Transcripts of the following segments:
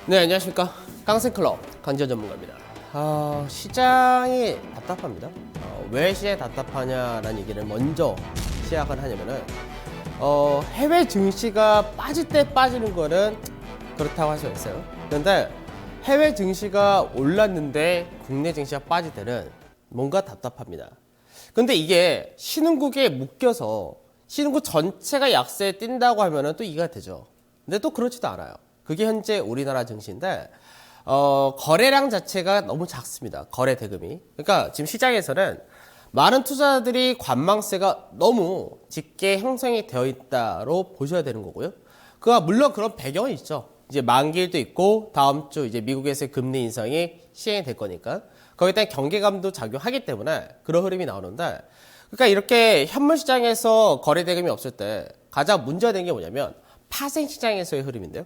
네, 안녕하십니까. 깡센클럽 강지현 전문가입니다. 시장이 답답합니다. 왜 시장이 답답하냐라는 얘기를 먼저 시작을 하냐면은, 해외 증시가 빠질 때 빠지는 거는 그렇다고 할 수 있어요. 그런데 해외 증시가 올랐는데 국내 증시가 빠질 때는 뭔가 답답합니다. 근데 이게 신흥국에 묶여서 신흥국 전체가 약세에 뛴다고 하면은 또 이해가 되죠. 근데 또 그렇지도 않아요. 그게 현재 우리나라 증시인데, 거래량 자체가 너무 작습니다. 거래 대금이. 그러니까 지금 시장에서는 많은 투자자들이 관망세가 너무 짙게 형성이 되어 있다로 보셔야 되는 거고요. 물론 그런 배경은 있죠. 이제 만기일도 있고, 다음 주 이제 미국에서의 금리 인상이 시행이 될 거니까. 거기에 대한 경계감도 작용하기 때문에 그런 흐름이 나오는데, 그러니까 이렇게 현물 시장에서 거래 대금이 없을 때 가장 문제가 된 게 뭐냐면 파생 시장에서의 흐름인데요.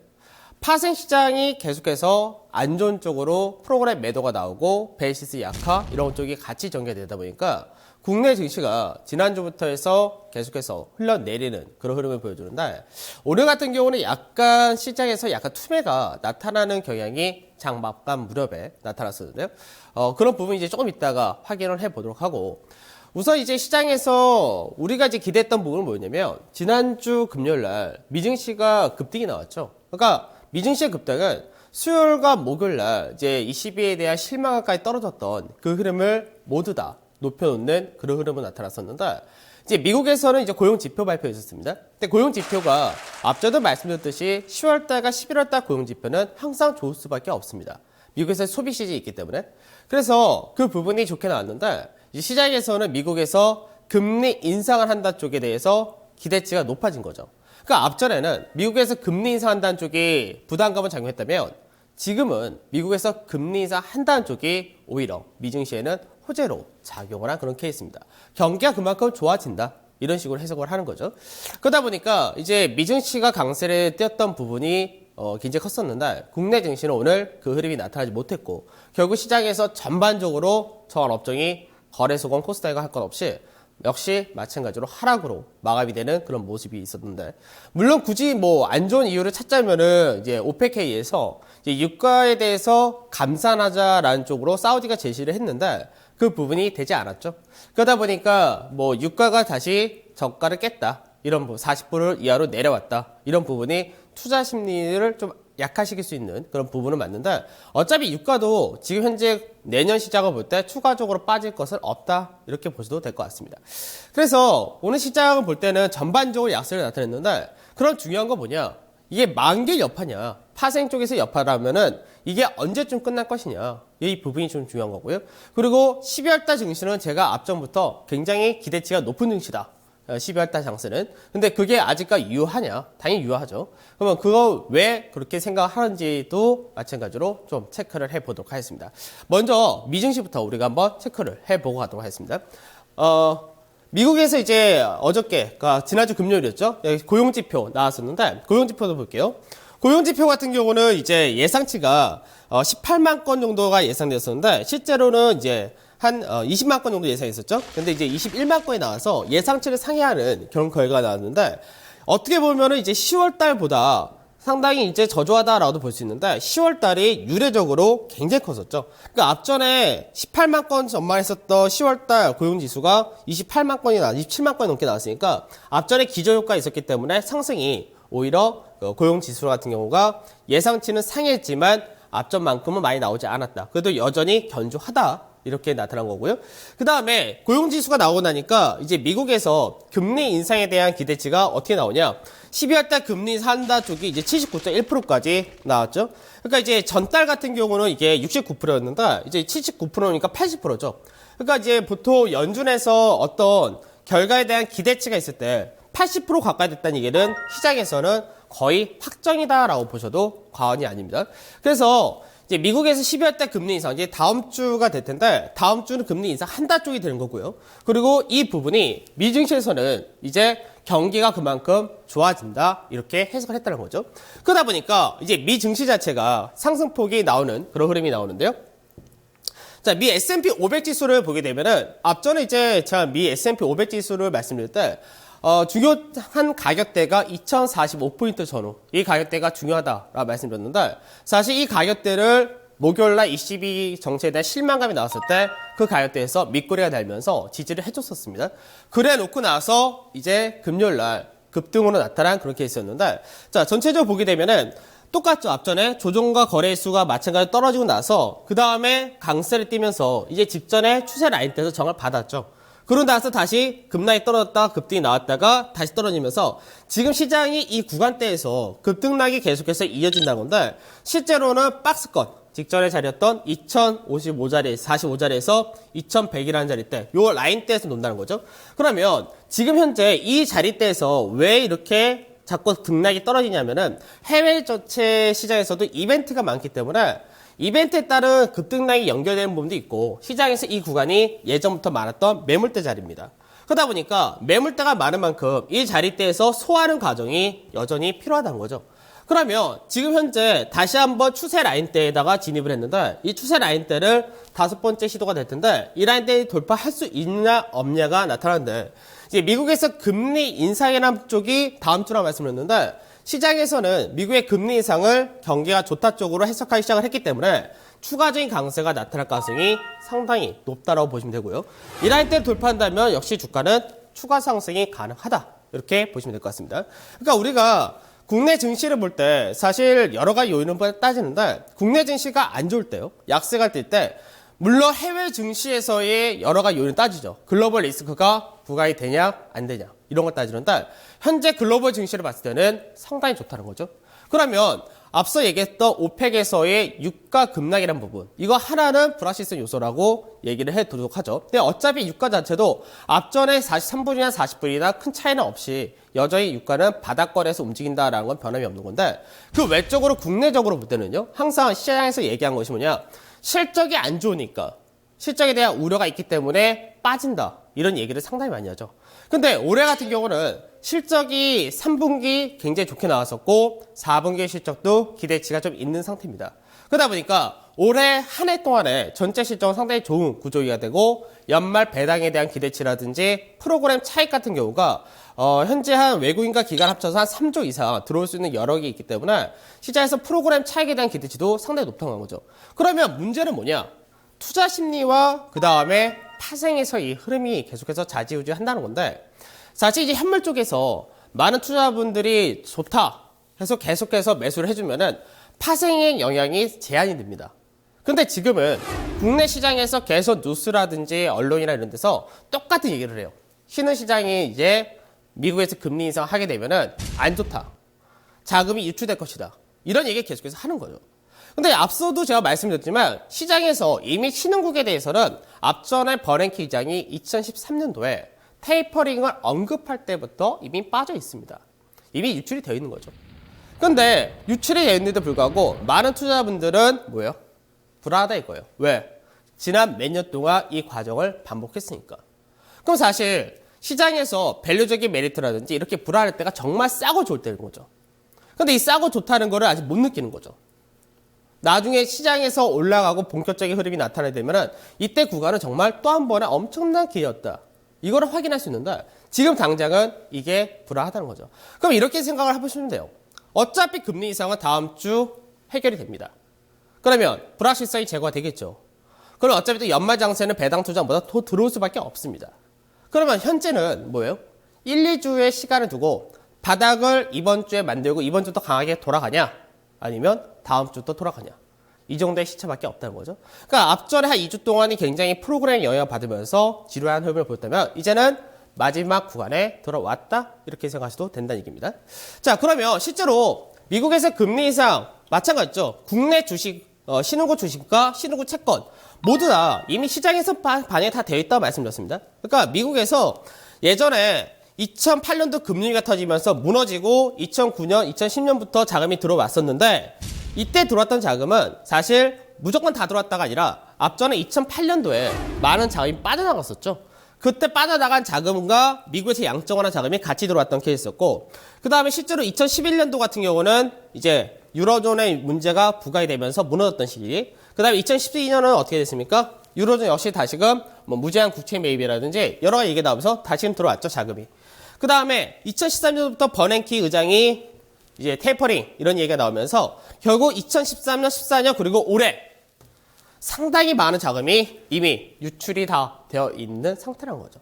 파생 시장이 계속해서 안 좋은 쪽으로 프로그램 매도가 나오고 베이시스 약화 이런 쪽이 같이 전개되다 보니까 국내 증시가 지난주부터 해서 계속해서 흘러내리는 그런 흐름을 보여주는데, 오늘 같은 경우는 약간 시장에서 약간 투매가 나타나는 경향이 장마감 무렵에 나타났었는데요. 그런 부분 이제 조금 이따가 확인을 해보도록 하고, 우선 이제 시장에서 우리가 이제 기대했던 부분은 뭐냐면 지난주 금요일날 미증시가 급등이 나왔죠. 그러니까 미증시의 급등은 수요일과 목요일날 이제 22에 대한 실망감까지 떨어졌던 그 흐름을 모두 다 높여놓는 그런 흐름은 나타났었는데, 이제 미국에서는 이제 고용 지표 발표했었습니다. 근데 고용 지표가 앞서도 말씀드렸듯이 10월달과 11월달 고용 지표는 항상 좋을 수밖에 없습니다. 미국에서 소비 시즌이 있기 때문에. 그래서 그 부분이 좋게 나왔는데, 이제 시장에서는 미국에서 금리 인상을 한다는 쪽에 대해서 기대치가 높아진 거죠. 그러니까 앞전에는 미국에서 금리 인상한다는 쪽이 부담감을 작용했다면, 지금은 미국에서 금리 인상한다는 쪽이 오히려 미증시에는 호재로 작용을 한 그런 케이스입니다. 경기가 그만큼 좋아진다, 이런 식으로 해석을 하는 거죠. 그러다 보니까 이제 미증시가 강세를 띄었던 부분이 굉장히 컸었는데, 국내 증시는 오늘 그 흐름이 나타나지 못했고, 결국 시장에서 전반적으로 전 업종이 거래소건 코스닥이가 할 것 없이 역시 마찬가지로 하락으로 마감이 되는 그런 모습이 있었는데, 물론 굳이 뭐 안 좋은 이유를 찾자면은 이제 오펙회의에서 이제 유가에 대해서 감산하자라는 쪽으로 사우디가 제시를 했는데 그 부분이 되지 않았죠. 그러다 보니까 뭐 유가가 다시 저가를 깼다, 이런 부분 40불을 이하로 내려왔다, 이런 부분이 투자 심리를 좀 약화시킬 수 있는 그런 부분은 맞는데, 어차피 유가도 지금 현재 내년 시장을 볼 때 추가적으로 빠질 것은 없다, 이렇게 보셔도 될 것 같습니다. 그래서 오늘 시장을 볼 때는 전반적으로 약세를 나타냈는데, 그런 중요한 건 뭐냐, 이게 만기일 여파냐 파생 쪽에서 여파라면은 이게 언제쯤 끝날 것이냐, 이 부분이 좀 중요한 거고요. 그리고 12월달 증시는 제가 앞전부터 굉장히 기대치가 높은 증시다, 12월달 장세는. 근데 그게 아직까지 유효하냐? 당연히 유효하죠. 그러면 그거 왜 그렇게 생각하는지도 마찬가지로 좀 체크를 해보도록 하겠습니다. 먼저 미증시부터 우리가 한번 체크를 해보고 가도록 하겠습니다. 미국에서 이제 어저께, 그러니까 지난주 금요일이었죠? 고용지표 나왔었는데, 고용지표도 볼게요. 고용지표 같은 경우는 이제 예상치가 18만 건 정도가 예상됐었는데, 실제로는 이제 한 20만 건 정도 예상했었죠. 근데 이제 21만 건이 나와서 예상치를 상회하는 그런 결과가 나왔는데, 어떻게 보면은 이제 10월 달보다 상당히 이제 저조하다라고도 볼 수 있는데, 10월 달이 유례적으로 굉장히 컸었죠. 그러니까 앞전에 18만 건 전망했었던 10월 달 고용 지수가 28만 건이나 27만 건이 넘게 나왔으니까 앞전에 기저효과가 있었기 때문에 상승이 오히려 고용 지수 같은 경우가 예상치는 상했지만 앞전만큼은 많이 나오지 않았다. 그래도 여전히 견조하다, 이렇게 나타난 거고요. 그 다음에 고용지수가 나오고 나니까 이제 미국에서 금리 인상에 대한 기대치가 어떻게 나오냐. 12월달 금리 인상한다 쪽이 이제 79.1%까지 나왔죠. 그러니까 이제 전달 같은 경우는 이게 69%였는데 이제 79%니까 80%죠. 그러니까 이제 보통 연준에서 어떤 결과에 대한 기대치가 있을 때 80% 가까이 됐다는 얘기는 시장에서는 거의 확정이다라고 보셔도 과언이 아닙니다. 그래서 이제 미국에서 12월달 금리 인상, 이제 다음 주가 될 텐데, 다음 주는 금리 인상 한달 쪽이 되는 거고요. 그리고 이 부분이 미증시에서는 이제 경기가 그만큼 좋아진다, 이렇게 해석을 했다는 거죠. 그러다 보니까 이제 미증시 자체가 상승폭이 나오는 그런 흐름이 나오는데요. 자, 미 S&P 500 지수를 보게 되면은, 앞전에 이제 제가 미 S&P 500 지수를 말씀드릴 때, 중요한 가격대가 2045포인트 전후. 이 가격대가 중요하다라고 말씀드렸는데, 사실 이 가격대를 목요일날 ECB 정책에 대한 실망감이 나왔을 때 그 가격대에서 밑꼬리가 달면서 지지를 해줬었습니다. 그래 놓고 나서 이제 금요일날 급등으로 나타난 그런 케이스였는데, 자, 전체적으로 보게 되면은 똑같죠. 앞전에 조정과 거래수가 마찬가지로 떨어지고 나서 그 다음에 강세를 띄면서 이제 직전에 추세 라인대에서 정을 받았죠. 그러고 나서 다시 급락이 떨어졌다가 급등이 나왔다가 다시 떨어지면서 지금 시장이 이 구간대에서 급등락이 계속해서 이어진다는 건데, 실제로는 박스권 직전에 자리였던 2055자리, 45자리에서 2100이라는 자리대, 요 라인대에서 논다는 거죠. 그러면 지금 현재 이 자리대에서 왜 이렇게 자꾸 등락이 떨어지냐면은 해외 전체 시장에서도 이벤트가 많기 때문에 이벤트에 따른 급등락이 연결되는 부분도 있고, 시장에서 이 구간이 예전부터 많았던 매물대 자리입니다. 그러다 보니까 매물대가 많은 만큼 이 자리대에서 소화하는 과정이 여전히 필요하다는 거죠. 그러면 지금 현재 다시 한번 추세 라인대에다가 진입을 했는데, 이 추세 라인대를 5번째 시도가 될 텐데, 이 라인대 돌파할 수 있냐 없냐가 나타나는데, 이제 미국에서 금리 인상이라는 쪽이 다음 주라고 말씀드렸는데, 시장에서는 미국의 금리 인상을 경기가 좋다 쪽으로 해석하기 시작을 했기 때문에 추가적인 강세가 나타날 가능성이 상당히 높다라고 보시면 되고요. 이 라인대를 돌파한다면 역시 주가는 추가 상승이 가능하다, 이렇게 보시면 될 것 같습니다. 그러니까 우리가 국내 증시를 볼 때 사실 여러 가지 요인을 따지는데, 국내 증시가 안 좋을 때요, 약세가 뜰 때 물론 해외 증시에서의 여러 가지 요인을 따지죠. 글로벌 리스크가 부과이 되냐 안 되냐 이런 걸 따지는데, 현재 글로벌 증시를 봤을 때는 상당히 좋다는 거죠. 그러면 앞서 얘기했던 오펙에서의 유가 급락이라는 부분, 이거 하나는 불확실성 요소라고 얘기를 해두도록 하죠. 근데 어차피 유가 자체도 앞전에 43불이나 40불이나 큰 차이는 없이 여전히 유가는 바닥권에서 움직인다라는 건 변함이 없는 건데, 그 외적으로 국내적으로 볼 때는요, 항상 시장에서 얘기한 것이 뭐냐, 실적이 안 좋으니까 실적에 대한 우려가 있기 때문에 빠진다, 이런 얘기를 상당히 많이 하죠. 근데 올해 같은 경우는 실적이 3분기 굉장히 좋게 나왔었고 4분기 실적도 기대치가 좀 있는 상태입니다. 그러다 보니까 올해 한 해 동안에 전체 실적은 상당히 좋은 구조가 되고, 연말 배당에 대한 기대치라든지 프로그램 차익 같은 경우가 현재 한 외국인과 기관 합쳐서 한 3조 이상 들어올 수 있는 여력이 있기 때문에 시장에서 프로그램 차익에 대한 기대치도 상당히 높다는 거죠. 그러면 문제는 뭐냐? 투자 심리와 그 다음에 파생에서 이 흐름이 계속해서 좌지우지 한다는 건데, 사실 이제 현물 쪽에서 많은 투자분들이 좋다 해서 계속해서 매수를 해주면은 파생의 영향이 제한이 됩니다. 근데 지금은 국내 시장에서 계속 뉴스라든지 언론이나 이런 데서 똑같은 얘기를 해요. 쉬는 시장이 이제 미국에서 금리 인상 하게 되면은 안 좋다, 자금이 유출될 것이다, 이런 얘기 계속해서 하는 거죠. 근데 앞서도 제가 말씀드렸지만 시장에서 이미 신흥국에 대해서는 앞전에 버냉키 의장이 2013년도에 테이퍼링을 언급할 때부터 이미 빠져 있습니다. 이미 유출이 되어 있는 거죠. 근데 유출이 되어 있는데도 불구하고 많은 투자자분들은 뭐예요? 불안하다 이거예요. 왜? 지난 몇 년 동안 이 과정을 반복했으니까. 그럼 사실 시장에서 밸류적인 메리트라든지 이렇게 불안할 때가 정말 싸고 좋을 때인 거죠. 근데 이 싸고 좋다는 거를 아직 못 느끼는 거죠. 나중에 시장에서 올라가고 본격적인 흐름이 나타나게 되면은 이때 구간은 정말 또 한 번의 엄청난 기회였다, 이거를 확인할 수 있는데, 지금 당장은 이게 불안하다는 거죠. 그럼 이렇게 생각을 해보시면 돼요. 어차피 금리 인상은 다음 주 해결이 됩니다. 그러면 불확실성이 제거가 되겠죠. 그럼 어차피 또 연말 장세는 배당 투자보다 더 들어올 수밖에 없습니다. 그러면 현재는 뭐예요? 1, 2주의 시간을 두고 바닥을 이번 주에 만들고 이번 주도 강하게 돌아가냐, 아니면 다음 주 또 돌아가냐, 이 정도의 시차밖에 없다는 거죠. 그러니까 앞전에 한 2주 동안이 굉장히 프로그램 영향을 받으면서 지루한 흐름을 보였다면 이제는 마지막 구간에 돌아왔다, 이렇게 생각하셔도 된다는 얘기입니다. 자, 그러면 실제로 미국에서 금리 인상 마찬가지죠. 국내 주식, 신흥국 주식과 신흥국 채권 모두 다 이미 시장에서 반영이 다 되어 있다고 말씀드렸습니다. 그러니까 미국에서 예전에 2008년도 금리가 터지면서 무너지고 2009년, 2010년부터 자금이 들어왔었는데, 이때 들어왔던 자금은 사실 무조건 다 들어왔다가 아니라 앞전에 2008년도에 많은 자금이 빠져나갔었죠. 그때 빠져나간 자금과 미국에서 양적완한 자금이 같이 들어왔던 케이스였고, 그 다음에 실제로 2011년도 같은 경우는 이제 유로존의 문제가 부각이 되면서 무너졌던 시기. 그 다음에 2012년은 어떻게 됐습니까? 유로존 역시 다시금 무제한 국채 매입이라든지 여러 가지 얘기가 나오면서 다시금 들어왔죠, 자금이. 그 다음에 2013년부터 버냉키 의장이 이제 테이퍼링 이런 얘기가 나오면서 결국 2013년, 14년 그리고 올해 상당히 많은 자금이 이미 유출이 다 되어 있는 상태란 거죠.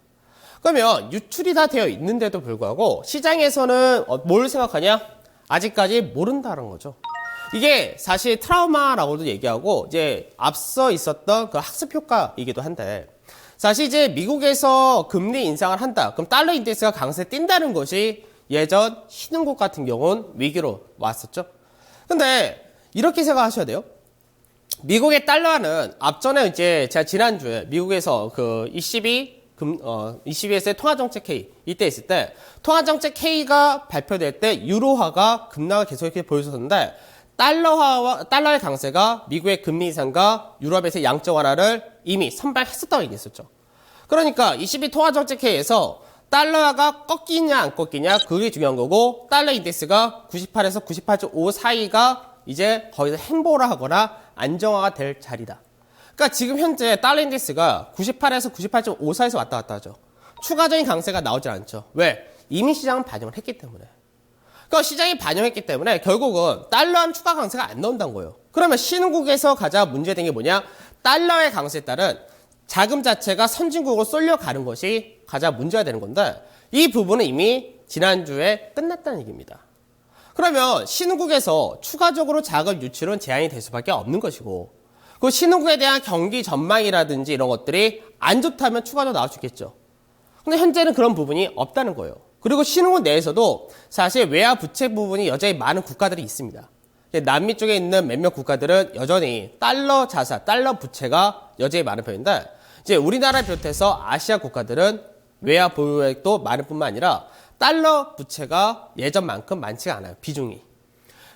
그러면 유출이 다 되어 있는데도 불구하고 시장에서는 뭘 생각하냐? 아직까지 모른다는 거죠. 이게 사실 트라우마라고도 얘기하고 이제 앞서 있었던 그 학습 효과이기도 한데 사실 이제 미국에서 금리 인상을 한다. 그럼 달러 인덱스가 강세 뛴다는 것이 예전 신흥국 같은 경우는 위기로 왔었죠. 근데 이렇게 생각하셔야 돼요. 미국의 달러는 앞전에 이제 제가 지난주에 미국에서 그 ECB에서의 통화정책 회의 이때 있을 때 통화정책 회의가 발표될 때 유로화가 급락을 계속 이렇게 보여줬었는데 달러의 강세가 미국의 금리 인상과 유럽에서의 양적 완화를 이미 선발했었다고 얘기했었죠. 그러니까 ECB 통화정책 회의에서 달러가 꺾이냐 안 꺾이냐 그게 중요한 거고 달러 인덱스가 98에서 98.5 사이가 이제 거기서 행보를 하거나 안정화가 될 자리다. 그러니까 지금 현재 달러 인덱스가 98에서 98.5 사이에서 왔다 갔다 하죠. 추가적인 강세가 나오지 않죠. 왜? 이미 시장은 반영을 했기 때문에. 그러니까 시장이 반영했기 때문에 결국은 달러한 추가 강세가 안 나온다는 거예요. 그러면 신흥국에서 가장 문제된 게 뭐냐? 달러의 강세에 따른 자금 자체가 선진국으로 쏠려가는 것이 가장 문제가 되는 건데 이 부분은 이미 지난주에 끝났다는 얘기입니다. 그러면 신흥국에서 추가적으로 자금 유출은 제한이 될 수밖에 없는 것이고 그 신흥국에 대한 경기 전망이라든지 이런 것들이 안 좋다면 추가적으로 나올 수 있겠죠. 근데 현재는 그런 부분이 없다는 거예요. 그리고 신흥국 내에서도 사실 외화 부채 부분이 여전히 많은 국가들이 있습니다. 남미 쪽에 있는 몇몇 국가들은 여전히 달러 자산, 달러 부채가 여전히 많은 편인데 이제 우리나라를 비롯해서 아시아 국가들은 외화 보유액도 많을 뿐만 아니라 달러 부채가 예전만큼 많지가 않아요. 비중이.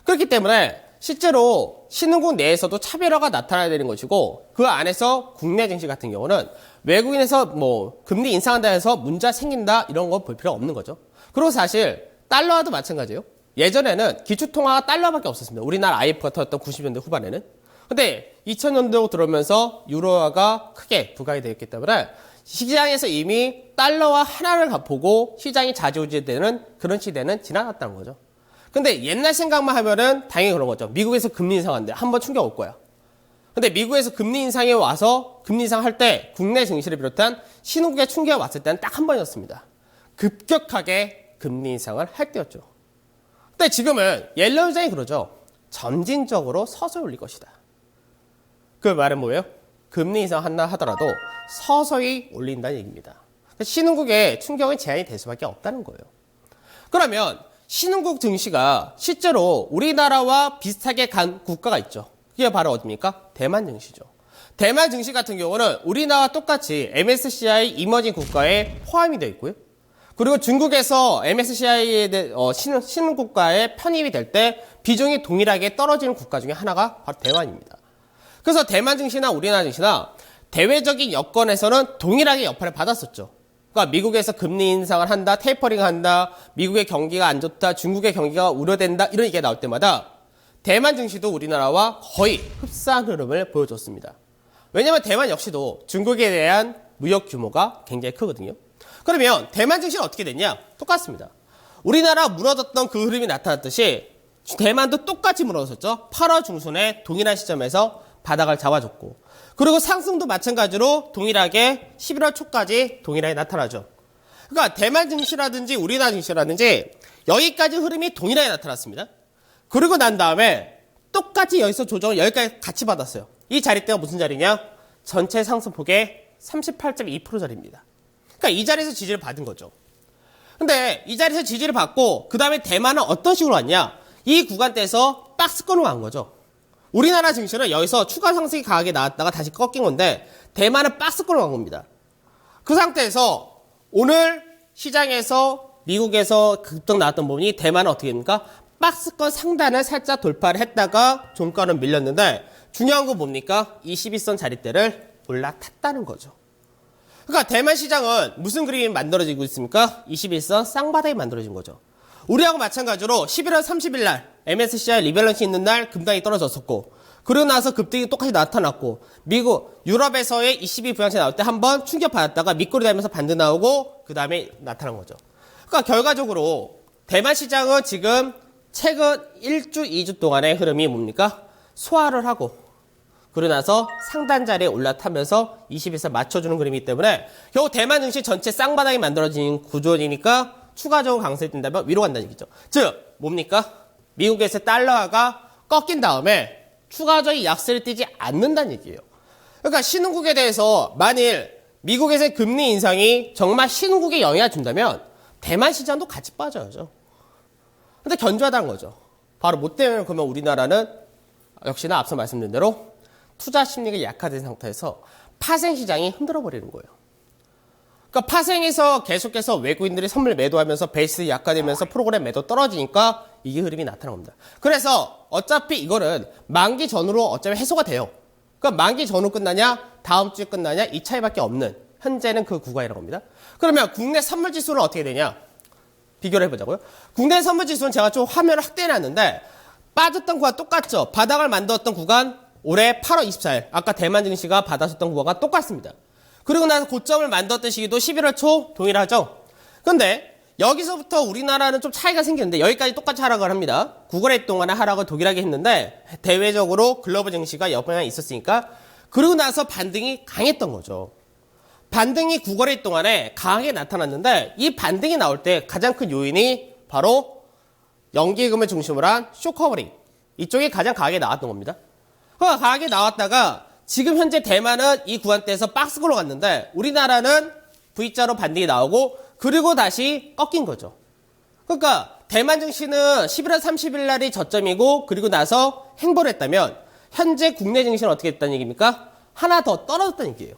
그렇기 때문에 실제로 신흥국 내에서도 차별화가 나타나야 되는 것이고 그 안에서 국내 증시 같은 경우는 외국인에서 뭐 금리 인상한다 해서 문제가 생긴다 이런 거 볼 필요 없는 거죠. 그리고 사실 달러와도 마찬가지예요. 예전에는 기축통화가 달러밖에 없었습니다. 우리나라 IMF가 터졌던 90년대 후반에는. 근데 2000년도 들어오면서 유로화가 크게 부각이 되었기 때문에 시장에서 이미 달러와 하나를 보고 시장이 좌지우지되는 그런 시대는 지나갔다는 거죠. 근데 옛날 생각만 하면은 당연히 그런 거죠. 미국에서 금리 인상하는데 한번 충격 올 거야. 근데 미국에서 금리 인상에 와서 금리 인상할 때 국내 증시를 비롯한 신흥국에 충격이 왔을 때는 딱 한 번이었습니다. 급격하게 금리 인상을 할 때였죠. 근데 지금은 옐런 의장이 그러죠. 점진적으로 서서히 올릴 것이다. 그 말은 뭐예요? 금리 인상한다 하더라도 서서히 올린다는 얘기입니다. 신흥국의 충격은 제한이 될 수밖에 없다는 거예요. 그러면 신흥국 증시가 실제로 우리나라와 비슷하게 간 국가가 있죠. 그게 바로 어디입니까? 대만 증시죠. 대만 증시 같은 경우는 우리나라와 똑같이 MSCI 이머징 국가에 포함이 되어 있고요. 그리고 중국에서 MSCI에 신흥국가에 편입이 될 때 비중이 동일하게 떨어지는 국가 중에 하나가 바로 대만입니다. 그래서 대만 증시나 우리나라 증시나 대외적인 여건에서는 동일하게 여파를 받았었죠. 그러니까 미국에서 금리 인상을 한다, 테이퍼링을 한다, 미국의 경기가 안 좋다, 중국의 경기가 우려된다 이런 얘기가 나올 때마다 대만 증시도 우리나라와 거의 흡사한 흐름을 보여줬습니다. 왜냐하면 대만 역시도 중국에 대한 무역 규모가 굉장히 크거든요. 그러면 대만 증시는 어떻게 됐냐? 똑같습니다. 우리나라 무너졌던 그 흐름이 나타났듯이 대만도 똑같이 무너졌죠. 8월 중순에 동일한 시점에서 바닥을 잡아줬고 그리고 상승도 마찬가지로 동일하게 11월 초까지 동일하게 나타나죠. 그러니까 대만 증시라든지 우리나라 증시라든지 여기까지 흐름이 동일하게 나타났습니다. 그리고 난 다음에 똑같이 여기서 조정을 여기까지 같이 받았어요. 이 자리대가 무슨 자리냐? 전체 상승폭의 38.2%짜리입니다. 그러니까 이 자리에서 지지를 받은 거죠. 근데 이 자리에서 지지를 받고 그 다음에 대만은 어떤 식으로 왔냐? 이 구간대에서 박스권으로 간 거죠. 우리나라 증시는 여기서 추가 상승이 강하게 나왔다가 다시 꺾인 건데 대만은 박스권으로 간 겁니다. 그 상태에서 오늘 시장에서 미국에서 급등 나왔던 부분이 대만은 어떻게 됩니까? 박스권 상단을 살짝 돌파를 했다가 종가는 밀렸는데 중요한 건 뭡니까? 21선 자리대를 올라탔다는 거죠. 그러니까 대만 시장은 무슨 그림이 만들어지고 있습니까? 21선 쌍바닥이 만들어진 거죠. 우리하고 마찬가지로 11월 30일 날 MSCI 리밸런스 있는 날 급등이 떨어졌었고 그러고 나서 급등이 똑같이 나타났고 미국, 유럽에서의 22 부양세 나올 때 한번 충격받았다가 밑꼬리 달면서 반등 나오고 그 다음에 나타난 거죠. 그러니까 결과적으로 대만 시장은 지금 최근 1주, 2주 동안의 흐름이 뭡니까? 소화를 하고 그러고 나서 상단 자리에 올라타면서 21선 맞춰주는 그림이기 때문에 결국 대만 증시 전체 쌍바닥이 만들어진 구조이니까 추가적으로 강세가 된다면 위로 간다는 얘기죠. 즉 뭡니까? 미국에서 달러가 꺾인 다음에 추가적인 약세를 띄지 않는다는 얘기예요. 그러니까 신흥국에 대해서 만일 미국에서의 금리 인상이 정말 신흥국에 영향을 준다면 대만 시장도 같이 빠져야죠. 근데 견조하다는 거죠. 바로 뭐 때문에 그러면 우리나라는 역시나 앞서 말씀드린 대로 투자 심리가 약화된 상태에서 파생 시장이 흔들어 버리는 거예요. 그러니까 파생에서 계속해서 외국인들이 선물 매도하면서 베이스 약화되면서 프로그램 매도 떨어지니까 이게 흐름이 나타난 겁니다. 그래서 어차피 이거는 만기 전후로 어차피 해소가 돼요. 그러니까 만기 전후 끝나냐 다음 주에 끝나냐 이 차이밖에 없는 현재는 그 구간이라고 합니다. 그러면 국내 선물 지수는 어떻게 되냐? 비교를 해보자고요. 국내 선물 지수는 제가 좀 화면을 확대해놨는데 빠졌던 구간 똑같죠. 바닥을 만들었던 구간 올해 8월 24일 아까 대만 증시가 받았었던 구간과 똑같습니다. 그리고 나서 고점을 만들었던 시기도 11월 초 동일하죠. 그런데 여기서부터 우리나라는 좀 차이가 생기는데 여기까지 똑같이 하락을 합니다. 9거래 동안에 하락을 동일하게 했는데 대외적으로 글로벌 증시가 영향이 있었으니까 그러고 나서 반등이 강했던 거죠. 반등이 9거래 동안에 강하게 나타났는데 이 반등이 나올 때 가장 큰 요인이 바로 연기금을 중심으로 한 쇼커버링 이쪽이 가장 강하게 나왔던 겁니다. 강하게 나왔다가 지금 현재 대만은 이 구간대에서 박스골로 갔는데 우리나라는 V자로 반등이 나오고 그리고 다시 꺾인 거죠. 그러니까 대만 증시는 11월 30일 날이 저점이고 그리고 나서 행보를 했다면 현재 국내 증시는 어떻게 됐다는 얘기입니까? 하나 더 떨어졌다는 얘기예요.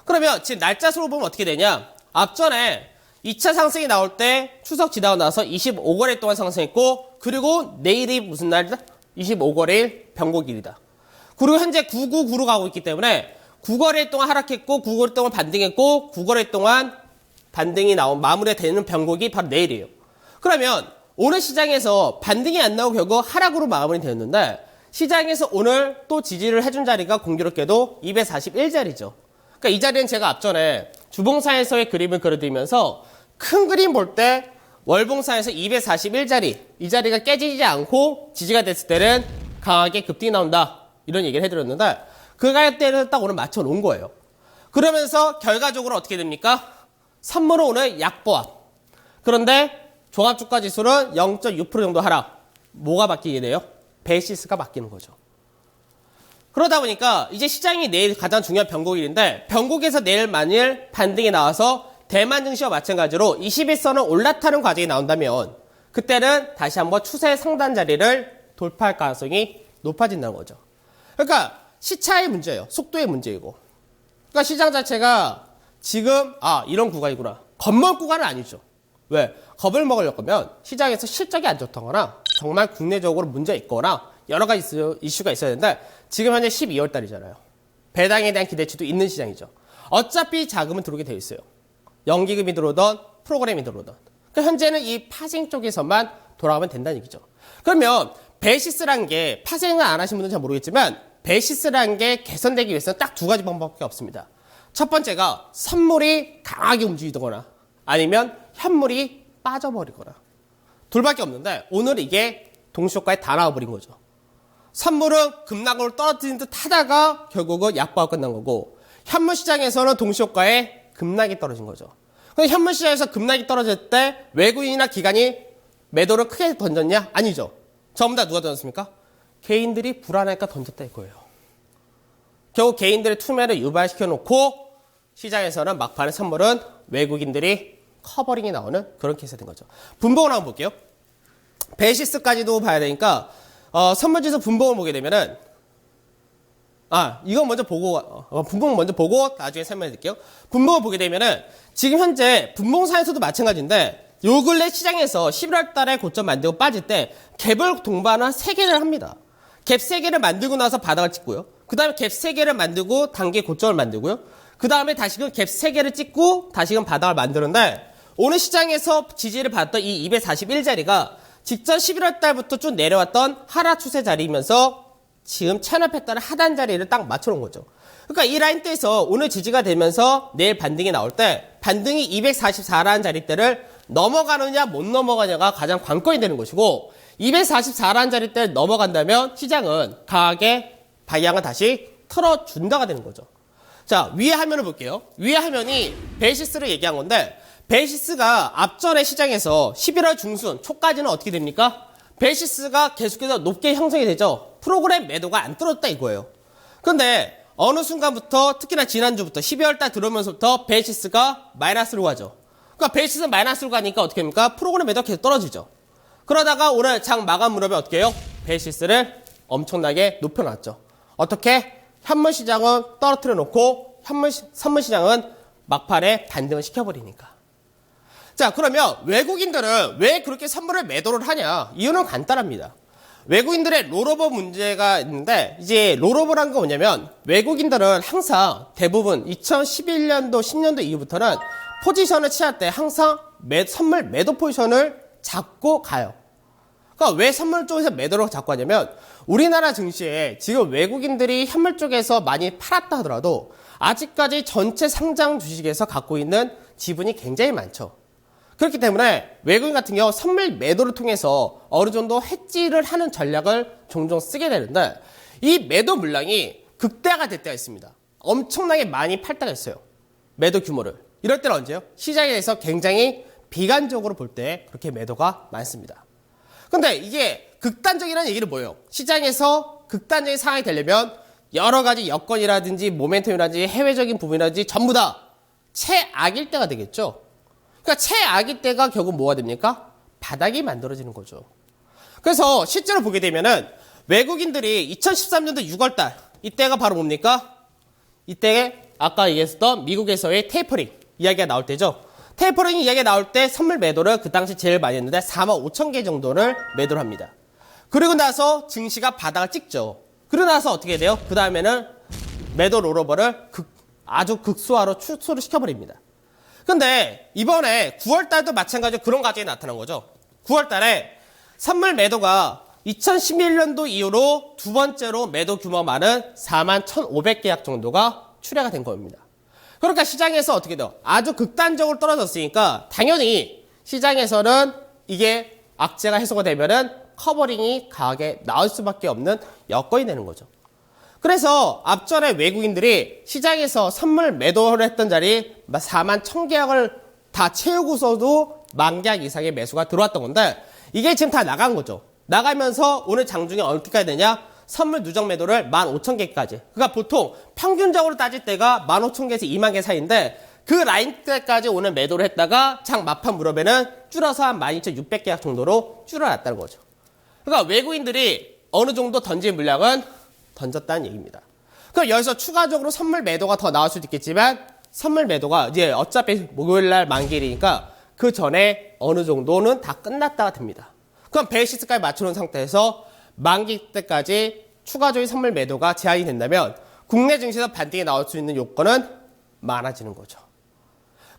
그러면 지금 날짜수로 보면 어떻게 되냐? 앞전에 2차 상승이 나올 때 추석 지나고 나서 25거래 동안 상승했고 그리고 내일이 무슨 날이다? 25거래일 변곡일이다. 그리고 현재 9999로 가고 있기 때문에 9거래 동안 하락했고 9거래 동안 반등했고 9거래 동안 반등이 나온 마무리가 되는 변곡이 바로 내일이에요. 그러면 오늘 시장에서 반등이 안 나오고 결국 하락으로 마무리되었는데 시장에서 오늘 또 지지를 해준 자리가 공교롭게도 241자리죠. 그러니까 이 자리는 제가 앞전에 주봉사에서의 그림을 그려드리면서 큰 그림 볼 때 월봉사에서 241자리 이 자리가 깨지지 않고 지지가 됐을 때는 강하게 급등이 나온다. 이런 얘기를 해드렸는데 그 가격대를 딱 오늘 맞춰 놓은 거예요. 그러면서 결과적으로 어떻게 됩니까? 선물은 오늘 약보합. 그런데 종합주가지수는 0.6% 정도 하락. 뭐가 바뀌게 돼요? 베이시스가 바뀌는 거죠. 그러다 보니까 이제 시장이 내일 가장 중요한 변곡일인데 변곡에서 내일 만일 반등이 나와서 대만 증시와 마찬가지로 21선을 올라타는 과정이 나온다면 그때는 다시 한번 추세 상단 자리를 돌파할 가능성이 높아진다는 거죠. 그러니까 시차의 문제예요. 속도의 문제이고. 그러니까 시장 자체가 지금 이런 구간이구나. 겁먹을 구간은 아니죠. 왜? 겁을 먹으려고 하면 시장에서 실적이 안 좋다거나 정말 국내적으로 문제가 있거나 여러 가지 이슈가 있어야 되는데 지금 현재 12월 달이잖아요. 배당에 대한 기대치도 있는 시장이죠. 어차피 자금은 들어오게 되어 있어요. 연기금이 들어오던 프로그램이 들어오던. 그러니까 현재는 이 파생 쪽에서만 돌아가면 된다는 얘기죠. 그러면 베이시스라는 게 파생을 안 하신 분들은 잘 모르겠지만 베이시스라는 게 개선되기 위해서는 딱 두 가지 방법밖에 없습니다. 첫 번째가 선물이 강하게 움직이거나 아니면 현물이 빠져버리거나 둘밖에 없는데 오늘 이게 동시효과에 다 나와버린 거죠. 선물은 급락으로 떨어뜨린 듯 하다가 결국은 약보가 끝난 거고 현물 시장에서는 동시효과에 급락이 떨어진 거죠. 근데 현물 시장에서 급락이 떨어질 때 외국인이나 기관이 매도를 크게 던졌냐? 아니죠. 전부 다 누가 던졌습니까? 개인들이 불안하니까 던졌다 이거예요. 결국 개인들의 투매를 유발시켜 놓고 시장에서는 막판에 선물은 외국인들이 커버링이 나오는 그런 케이스가 된 거죠. 분봉을 한번 볼게요. 베이시스까지도 봐야 되니까 선물지수 분봉을 보게 되면은 이거 먼저 보고 분봉을 먼저 보고 나중에 설명해 드릴게요. 분봉을 보게 되면은 지금 현재 분봉사에서도 마찬가지인데 요 근래 시장에서 11월 달에 고점 만들고 빠질 때 갭을 동반한 3개를 합니다. 갭 3개를 만들고 나서 바닥을 찍고요. 그 다음에 갭 3개를 만들고 단기 고점을 만들고요. 그 다음에 다시금 갭 3개를 찍고 다시금 바닥을 만드는데 오늘 시장에서 지지를 받았던 이 241자리가 직전 11월 달부터 쭉 내려왔던 하락 추세 자리이면서 지금 채널 패턴의 하단 자리를 딱 맞춰놓은 거죠. 그러니까 이 라인대에서 오늘 지지가 되면서 내일 반등이 나올 때 반등이 244라는 자리대를 넘어가느냐 못 넘어가냐가 가장 관건이 되는 것이고 244라는 자리대를 넘어간다면 시장은 강하게 방향을 다시 틀어준다가 되는 거죠. 자, 위에 화면을 볼게요. 위에 화면이 베이시스를 얘기한 건데 베이시스가 앞전에 시장에서 11월 중순 초까지는 어떻게 됩니까? 베이시스가 계속해서 높게 형성이 되죠. 프로그램 매도가 안 떨어졌다 이거예요. 근데 어느 순간부터 특히나 지난주부터 12월 달 들어오면서부터 베이시스가 마이너스로 가죠. 그러니까 베이시스 마이너스로 가니까 어떻게 됩니까? 프로그램 매도가 계속 떨어지죠. 그러다가 오늘 장 마감 무렵에 어떻게 해요? 베이시스를 엄청나게 높여놨죠. 어떻게? 현물 시장은 떨어뜨려 놓고 선물 시장은 막판에 반등을 시켜버리니까. 자, 그러면 외국인들은 왜 그렇게 선물을 매도를 하냐? 이유는 간단합니다. 외국인들의 롤오버 문제가 있는데 이제 롤오버란 게 뭐냐면 외국인들은 항상 대부분 2011년도 10년도 이후부터는 포지션을 취할 때 항상 선물 매도 포지션을 잡고 가요. 그러니까 왜 선물 쪽에서 매도를 잡고 하냐면 우리나라 증시에 지금 외국인들이 현물 쪽에서 많이 팔았다 하더라도 아직까지 전체 상장 주식에서 갖고 있는 지분이 굉장히 많죠. 그렇기 때문에 외국인 같은 경우 선물 매도를 통해서 어느 정도 해지를 하는 전략을 종종 쓰게 되는데 이 매도 물량이 극대화가 될 때가 있습니다. 엄청나게 많이 팔 때가 있어요. 매도 규모를. 이럴 때는 언제요? 시장에서 굉장히 비관적으로 볼 때 그렇게 매도가 많습니다. 근데 이게 극단적이라는 얘기는 뭐예요? 시장에서 극단적인 상황이 되려면 여러 가지 여건이라든지 모멘텀이라든지 해외적인 부분이라든지 전부 다 최악일 때가 되겠죠. 그러니까 최악일 때가 결국 뭐가 됩니까? 바닥이 만들어지는 거죠. 그래서 실제로 보게 되면은 외국인들이 2013년도 6월달 이때가 바로 뭡니까? 이때 아까 얘기했었던 미국에서의 테이퍼링 이야기가 나올 때죠. 테이퍼링 이야기가 나올 때 선물 매도를 그 당시 제일 많이 했는데 4만 5천 개 정도를 매도를 합니다. 그리고 나서 증시가 바닥을 찍죠. 그러고 나서 어떻게 돼요? 그 다음에는 매도 롤오버를 아주 극소화로 축소를 시켜버립니다. 근데 이번에 9월달도 마찬가지로 그런 과정이 나타난 거죠. 9월달에 선물 매도가 2011년도 이후로 두 번째로 매도 규모가 많은 4만 1,500계약 정도가 출하가 된 겁니다. 그러니까 시장에서 어떻게 돼요? 아주 극단적으로 떨어졌으니까 당연히 시장에서는 이게 악재가 해소가 되면은 커버링이 강하게 나올 수밖에 없는 여건이 되는 거죠. 그래서 앞전에 외국인들이 시장에서 선물 매도를 했던 자리 4만 1,000계약을 다 채우고서도 10,000계약 이상의 매수가 들어왔던 건데 이게 지금 다 나간 거죠. 나가면서 오늘 장중에 어떻게 되냐? 선물 누적 매도를 15,000개까지. 그러니까 보통 평균적으로 따질 때가 15,000개에서 20,000개 사이인데 그 라인 때까지 오늘 매도를 했다가 장 막판 무렵에는 줄어서 한 12,600계약 정도로 줄어났다는 거죠. 그러니까 외국인들이 어느 정도 던진 물량은 던졌다는 얘기입니다. 그럼 여기서 추가적으로 선물 매도가 더 나올 수도 있겠지만 선물 매도가 이제 어차피 목요일날 만기일이니까 그 전에 어느 정도는 다 끝났다가 됩니다. 그럼 베이시스까지 맞추는 상태에서 만기 때까지 추가적인 선물 매도가 제한이 된다면 국내 증시에서 반등이 나올 수 있는 요건은 많아지는 거죠.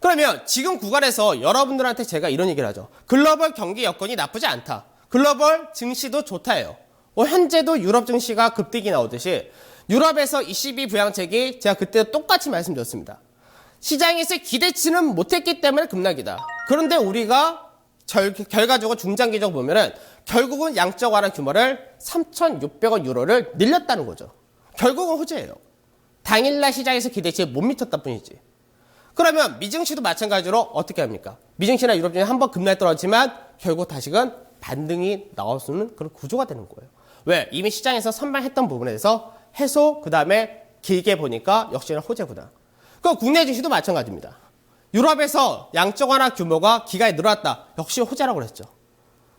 그러면 지금 구간에서 여러분들한테 제가 이런 얘기를 하죠. 글로벌 경기 여건이 나쁘지 않다. 글로벌 증시도 좋다예요. 현재도 유럽 증시가 급등이 나오듯이 유럽에서 ECB 부양책이 제가 그때 똑같이 말씀드렸습니다. 시장에서 기대치는 못했기 때문에 급락이다. 그런데 우리가 결과적으로 중장기적으로 보면은 결국은 양적 완화 규모를 3,600억 유로를 늘렸다는 거죠. 결국은 호재예요. 당일날 시장에서 기대치에 못 미쳤다 뿐이지. 그러면 미증시도 마찬가지로 어떻게 합니까? 미증시나 유럽 증시 한번 급락 떨어지지만 결국 다시금 반등이 나올 수 있는 그런 구조가 되는 거예요. 왜? 이미 시장에서 선방했던 부분에 대해서 해소, 그 다음에 길게 보니까 역시나 호재구나. 그 국내 증시도 마찬가지입니다. 유럽에서 양적 완화 규모가 기간이 늘어났다. 역시 호재라고 그랬죠.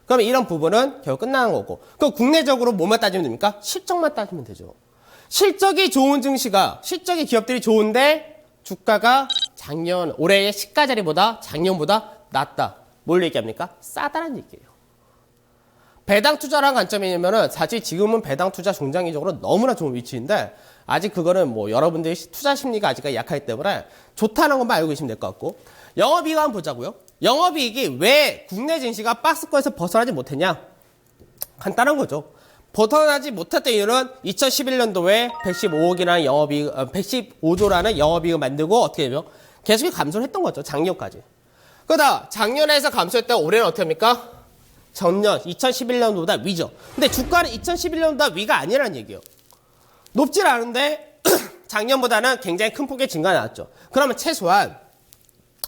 그러면 이런 부분은 결국 끝나는 거고. 그럼 국내적으로 뭐만 따지면 됩니까? 실적만 따지면 되죠. 실적이 좋은 증시가, 실적이 기업들이 좋은데 주가가 올해의 시가 자리보다 작년보다 낮다. 뭘 얘기합니까? 싸다는 얘기예요. 배당 투자라는 관점이냐면은 사실 지금은 배당 투자 중장기적으로 너무나 좋은 위치인데 아직 그거는 뭐 여러분들이 투자 심리가 아직까지 약하기 때문에 좋다는 것만 알고 계시면 될 것 같고 영업이익 한번 보자고요. 영업이익이 왜 국내 증시가 박스권에서 벗어나지 못했냐? 간단한 거죠. 벗어나지 못했던 이유는 2011년도에 115억이라는 영업이익, 115조라는 영업이익을 만들고 어떻게 되면 계속 감소를 했던 거죠. 작년까지. 그러다 작년에서 감소했다가 올해는 어떻게 합니까? 전년 2011년보다 위죠. 근데 주가는 2011년보다 위가 아니라는 얘기예요. 높질 않은데 작년보다는 굉장히 큰 폭의 증가가 나왔죠. 그러면 최소한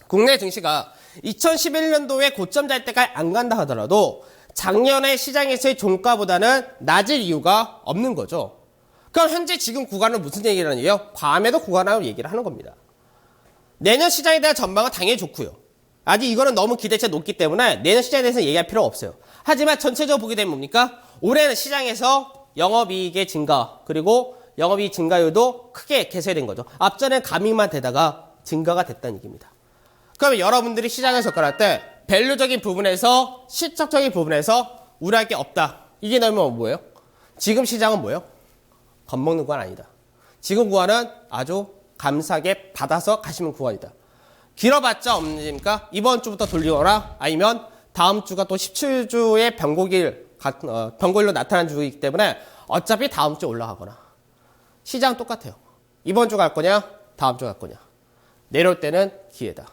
국내 증시가 2011년도에 고점 잘 때까지 안 간다 하더라도 작년에 시장에서의 종가보다는 낮을 이유가 없는 거죠. 그럼 현재 지금 구간은 무슨 얘기를 하는 얘기예요? 과매도 구간이라고 얘기를 하는 겁니다. 내년 시장에 대한 전망은 당연히 좋고요. 아직 이거는 너무 기대치가 높기 때문에 내년 시장에 대해서는 얘기할 필요가 없어요. 하지만 전체적으로 보게 되면 뭡니까? 올해는 시장에서 영업이익의 증가 그리고 영업이익 증가율도 크게 개선된 거죠. 앞전엔 감익만 되다가 증가가 됐다는 얘기입니다. 그러면 여러분들이 시장을 접근할 때 밸류적인 부분에서 실적적인 부분에서 우려할 게 없다. 이게 나오면 뭐예요? 지금 시장은 뭐예요? 겁먹는 구간 아니다. 지금 구간은 아주 감사하게 받아서 가시는 구간이다. 길어봤자 없습니까? 이번 주부터 돌리거나 아니면 다음 주가 또 17주의 변곡일로 나타난 주이기 때문에 어차피 다음 주 올라가거나 시장 똑같아요. 이번 주 갈 거냐? 다음 주 갈 거냐? 내려올 때는 기회다.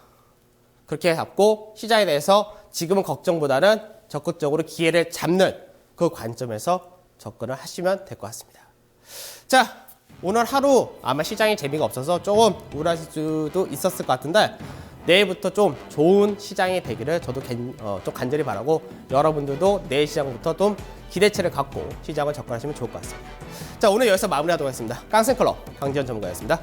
그렇게 잡고 시장에 대해서 지금은 걱정보다는 적극적으로 기회를 잡는 그 관점에서 접근을 하시면 될 것 같습니다. 자, 오늘 하루 아마 시장에 재미가 없어서 조금 우울하실 수도 있었을 것 같은데 내일부터 좀 좋은 시장이 되기를 저도 좀 간절히 바라고 여러분들도 내일 시장부터 좀 기대치를 갖고 시장을 접근하시면 좋을 것 같습니다. 자, 오늘 여기서 마무리하도록 하겠습니다. 깡센클럽 강지현 전문가였습니다.